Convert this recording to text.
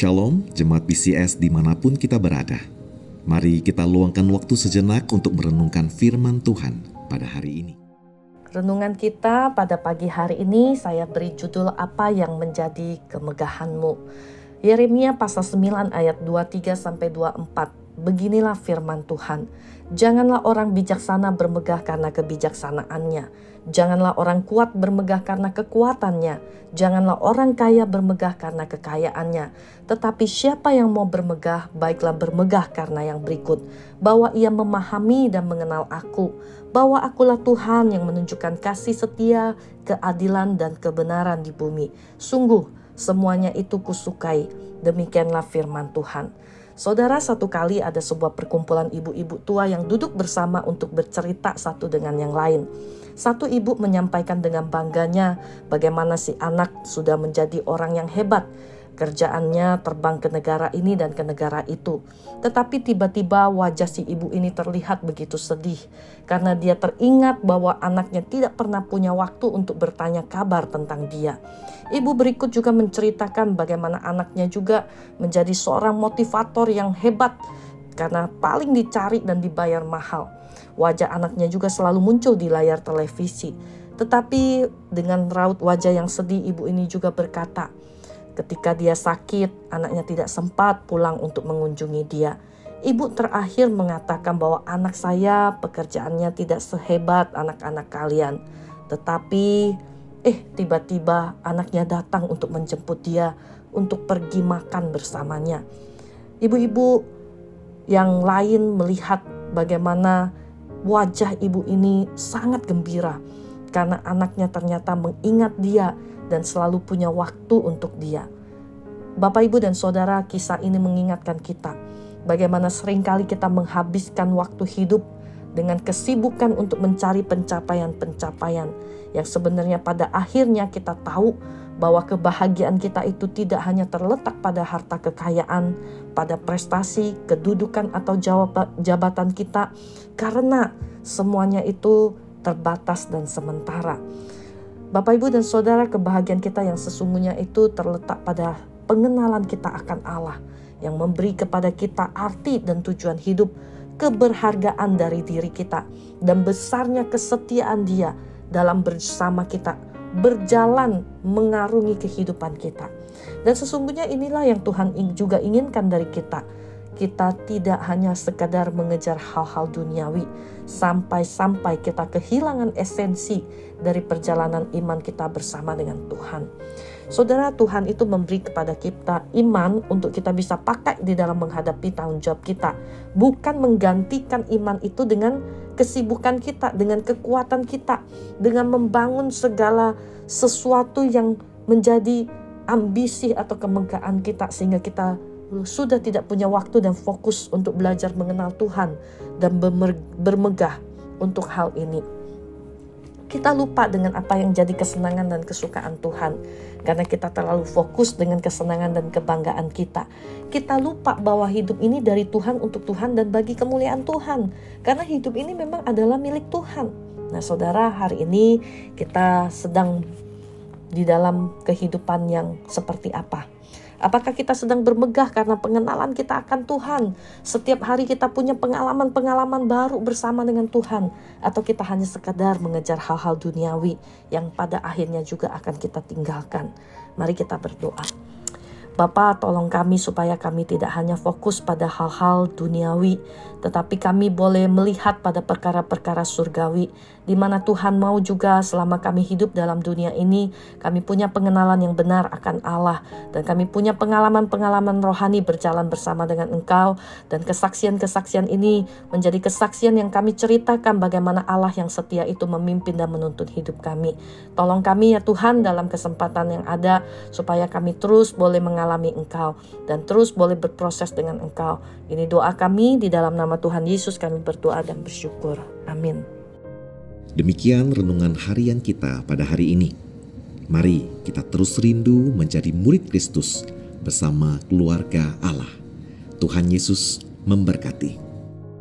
Shalom, Jemaat BCS dimanapun kita berada. Mari kita luangkan waktu sejenak untuk merenungkan firman Tuhan pada hari ini. Renungan kita pada pagi hari ini saya beri judul apa yang menjadi kemegahanmu. Yeremia pasal 9 ayat 23-24. Beginilah firman Tuhan. Janganlah orang bijaksana bermegah karena kebijaksanaannya. Janganlah orang kuat bermegah karena kekuatannya. Janganlah orang kaya bermegah karena kekayaannya. Tetapi siapa yang mau bermegah, baiklah bermegah karena yang berikut. Bahwa ia memahami dan mengenal aku. Bahwa akulah Tuhan yang menunjukkan kasih setia, keadilan dan kebenaran di bumi. Sungguh, semuanya itu kusukai. Demikianlah firman Tuhan. Saudara, satu kali ada sebuah perkumpulan ibu-ibu tua yang duduk bersama untuk bercerita satu dengan yang lain. Satu ibu menyampaikan dengan bangganya bagaimana si anak sudah menjadi orang yang hebat. Kerjaannya terbang ke negara ini dan ke negara itu. Tetapi tiba-tiba wajah si ibu ini terlihat begitu sedih. Karena dia teringat bahwa anaknya tidak pernah punya waktu untuk bertanya kabar tentang dia. Ibu berikut juga menceritakan bagaimana anaknya juga menjadi seorang motivator yang hebat. Karena paling dicari dan dibayar mahal. Wajah anaknya juga selalu muncul di layar televisi. Tetapi dengan raut wajah yang sedih, ibu ini juga berkata, ketika dia sakit, anaknya tidak sempat pulang untuk mengunjungi dia. Ibu terakhir mengatakan bahwa anak saya pekerjaannya tidak sehebat anak-anak kalian. Tetapi tiba-tiba anaknya datang untuk menjemput dia untuk pergi makan bersamanya. Ibu-ibu yang lain melihat bagaimana wajah ibu ini sangat gembira karena anaknya ternyata mengingat dia dan selalu punya waktu untuk dia. Bapak, Ibu, dan Saudara, kisah ini mengingatkan kita bagaimana seringkali kita menghabiskan waktu hidup dengan kesibukan untuk mencari pencapaian-pencapaian yang sebenarnya pada akhirnya kita tahu bahwa kebahagiaan kita itu tidak hanya terletak pada harta kekayaan, pada prestasi, kedudukan atau jabatan kita, karena semuanya itu terbatas dan sementara. Bapak, Ibu, dan Saudara, kebahagiaan kita yang sesungguhnya itu terletak pada pengenalan kita akan Allah yang memberi kepada kita arti dan tujuan hidup, keberhargaan dari diri kita, dan besarnya kesetiaan Dia dalam bersama kita, berjalan mengarungi kehidupan kita. Dan sesungguhnya inilah yang Tuhan juga inginkan dari kita. Kita tidak hanya sekadar mengejar hal-hal duniawi sampai kita kehilangan esensi dari perjalanan iman kita bersama dengan Tuhan. Saudara, Tuhan itu memberi kepada kita iman untuk kita bisa pakai di dalam menghadapi tanggung jawab kita. Bukan menggantikan iman itu dengan kesibukan kita, dengan kekuatan kita, dengan membangun segala sesuatu yang menjadi ambisi atau kemegahan kita sehingga kita sudah tidak punya waktu dan fokus untuk belajar mengenal Tuhan dan bermegah untuk hal ini. Kita lupa dengan apa yang jadi kesenangan dan kesukaan Tuhan karena kita terlalu fokus dengan kesenangan dan kebanggaan kita. Kita lupa bahwa hidup ini dari Tuhan, untuk Tuhan, dan bagi kemuliaan Tuhan, karena hidup ini memang adalah milik Tuhan. Nah, saudara, hari ini kita sedang di dalam kehidupan yang seperti apa? Apakah kita sedang bermegah karena pengenalan kita akan Tuhan? Setiap hari kita punya pengalaman-pengalaman baru bersama dengan Tuhan. Atau kita hanya sekadar mengejar hal-hal duniawi yang pada akhirnya juga akan kita tinggalkan. Mari kita berdoa. Bapa, tolong kami supaya kami tidak hanya fokus pada hal-hal duniawi, tetapi kami boleh melihat pada perkara-perkara surgawi, di mana Tuhan mau juga selama kami hidup dalam dunia ini, kami punya pengenalan yang benar akan Allah, dan kami punya pengalaman-pengalaman rohani berjalan bersama dengan Engkau, dan kesaksian-kesaksian ini menjadi kesaksian yang kami ceritakan bagaimana Allah yang setia itu memimpin dan menuntun hidup kami. Tolong kami ya Tuhan dalam kesempatan yang ada, supaya kami terus boleh mengalami Engkau dan terus boleh berproses dengan Engkau. Ini doa kami, di dalam nama Tuhan Yesus kami berdoa dan bersyukur. Amin. Demikian renungan harian kita pada hari ini. Mari kita terus rindu menjadi murid Kristus bersama keluarga Allah. Tuhan Yesus memberkati.